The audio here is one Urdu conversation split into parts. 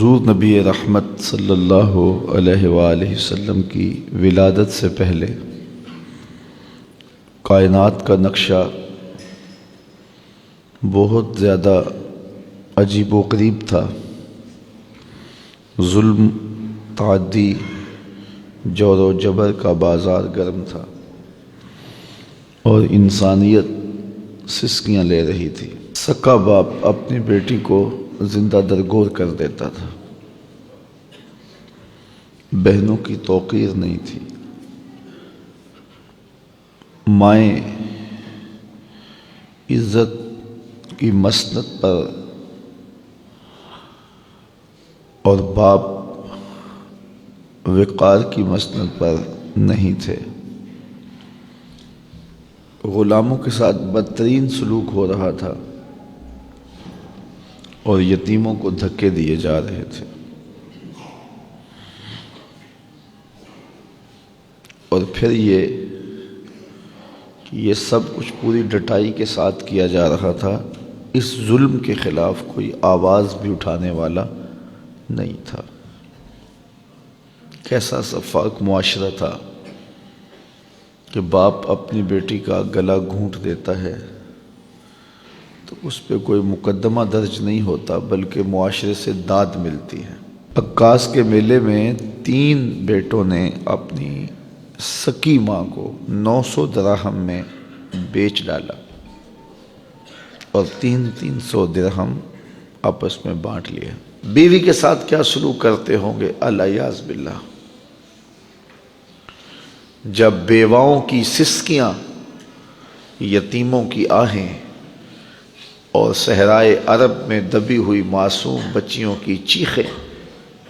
حضور نبی رحمت صلی اللہ علیہ وآلہ وسلم کی ولادت سے پہلے کائنات کا نقشہ بہت زیادہ عجیب و غریب تھا۔ ظلم، تعدی، جور و جبر کا بازار گرم تھا اور انسانیت سسکیاں لے رہی تھی۔ سکا باپ اپنی بیٹی کو زندہ درگور کر دیتا تھا۔ بہنوں کی توقیر نہیں تھی۔ مائیں عزت کی مسند پر اور باپ وقار کی مسند پر نہیں تھے۔ غلاموں کے ساتھ بدترین سلوک ہو رہا تھا اور یتیموں کو دھکے دیے جا رہے تھے، اور پھر یہ سب کچھ پوری ڈٹائی کے ساتھ کیا جا رہا تھا۔ اس ظلم کے خلاف کوئی آواز بھی اٹھانے والا نہیں تھا۔ کیسا سفاک معاشرہ تھا کہ باپ اپنی بیٹی کا گلا گھونٹ دیتا ہے تو اس پہ کوئی مقدمہ درج نہیں ہوتا، بلکہ معاشرے سے داد ملتی ہے۔ عکاس کے میلے میں 3 بیٹوں نے اپنی سکی ماں کو 900 درہم میں بیچ ڈالا اور 300 درہم آپس میں بانٹ لیا۔ بیوی کے ساتھ کیا سلوک کرتے ہوں گے، الیاذ باللہ۔ جب بیواؤں کی سسکیاں، یتیموں کی آہیں اور صحرائے عرب میں دبی ہوئی معصوم بچیوں کی چیخیں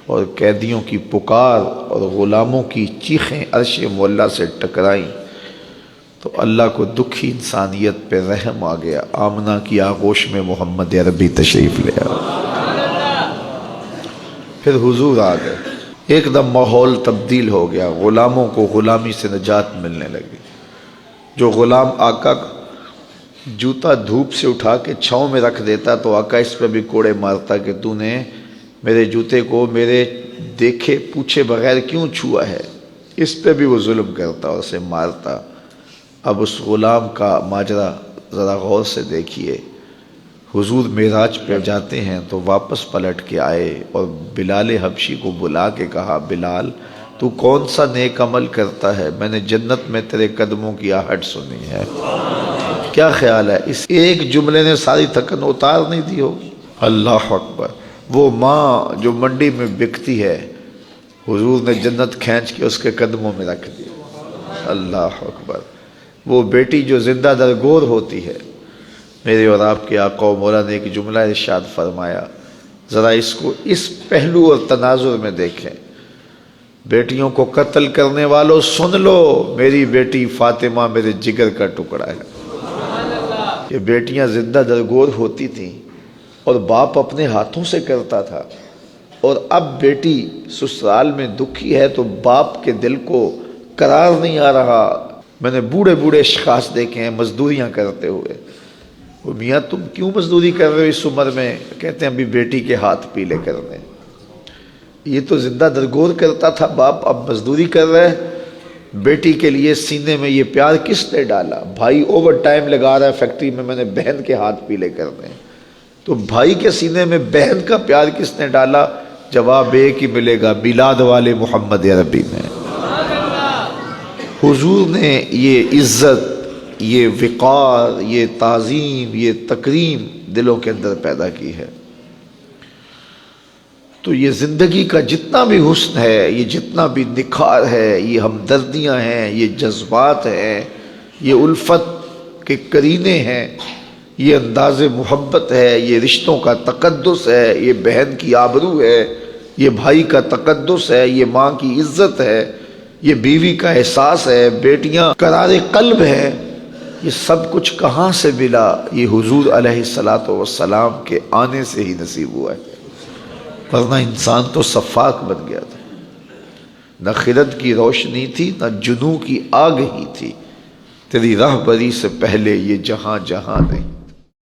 اور قیدیوں کی پکار اور غلاموں کی چیخیں عرش مولا سے ٹکرائیں تو اللہ کو دکھی انسانیت پہ رحم آ گیا۔ آمنہ کی آغوش میں محمد عربی تشریف لے آیا، پھر حضور آ گئے۔ ایک دم ماحول تبدیل ہو گیا، غلاموں کو غلامی سے نجات ملنے لگی۔ جو غلام آقا جوتا دھوپ سے اٹھا کے چھاؤں میں رکھ دیتا تو آقا اس پہ بھی کوڑے مارتا کہ تو نے میرے جوتے کو میرے دیکھے پوچھے بغیر کیوں چھوا ہے، اس پہ بھی وہ ظلم کرتا اور اسے مارتا۔ اب اس غلام کا ماجرا ذرا غور سے دیکھیے۔ حضور معراج پہ جاتے ہیں تو واپس پلٹ کے آئے اور بلال حبشی کو بلا کے کہا، بلال تو کون سا نیک عمل کرتا ہے، میں نے جنت میں تیرے قدموں کی آہٹ سنی ہے۔ کیا خیال ہے، اس ایک جملے نے ساری تھکن اتار نہیں دی ہوگی؟ اللہ اکبر۔ وہ ماں جو منڈی میں بکتی ہے، حضور نے جنت کھینچ کے اس کے قدموں میں رکھ دی۔ اللہ اکبر۔ وہ بیٹی جو زندہ درگور ہوتی ہے، میرے اور آپ کے آقا و مولا نے ایک جملہ ارشاد فرمایا، ذرا اس کو اس پہلو اور تناظر میں دیکھیں۔ بیٹیوں کو قتل کرنے والوں سن لو، میری بیٹی فاطمہ میرے جگر کا ٹکڑا ہے۔ یہ بیٹیاں زندہ درگور ہوتی تھیں اور باپ اپنے ہاتھوں سے کرتا تھا، اور اب بیٹی سسرال میں دکھی ہے تو باپ کے دل کو قرار نہیں آ رہا۔ میں نے بوڑھے بوڑھے اشخاص دیکھے ہیں مزدوریاں کرتے ہوئے۔ وہ میاں تم کیوں مزدوری کر رہے ہو اس عمر میں؟ کہتے ہیں ابھی بیٹی کے ہاتھ پیلے کرنے۔ یہ تو زندہ درگور کرتا تھا باپ، اب مزدوری کر رہے ہیں۔ بیٹی کے لیے سینے میں یہ پیار کس نے ڈالا؟ بھائی اوور ٹائم لگا رہا ہے فیکٹری میں نے بہن کے ہاتھ پیلے کرنے، تو بھائی کے سینے میں بہن کا پیار کس نے ڈالا؟ جواب ایک ہی ملے گا، میلاد والے محمد عربی نے۔ حضور نے یہ عزت، یہ وقار، یہ تعظیم، یہ تکریم دلوں کے اندر پیدا کی ہے۔ تو یہ زندگی کا جتنا بھی حسن ہے، یہ جتنا بھی نکھار ہے، یہ ہمدردیاں ہیں، یہ جذبات ہیں، یہ الفت کے کرینے ہیں، یہ انداز محبت ہے، یہ رشتوں کا تقدس ہے، یہ بہن کی آبرو ہے، یہ بھائی کا تقدس ہے، یہ ماں کی عزت ہے، یہ بیوی کا احساس ہے، بیٹیاں قرار قلب ہے۔ یہ سب کچھ کہاں سے ملا؟ یہ حضور علیہ السلام کے آنے سے ہی نصیب ہوا ہے، ورنہ انسان تو سفاک بن گیا تھا۔ نہ خرد کی روشنی تھی، نہ جنوں کی آگ ہی تھی، تیری رہبری سے پہلے یہ جہاں جہاں نہیں۔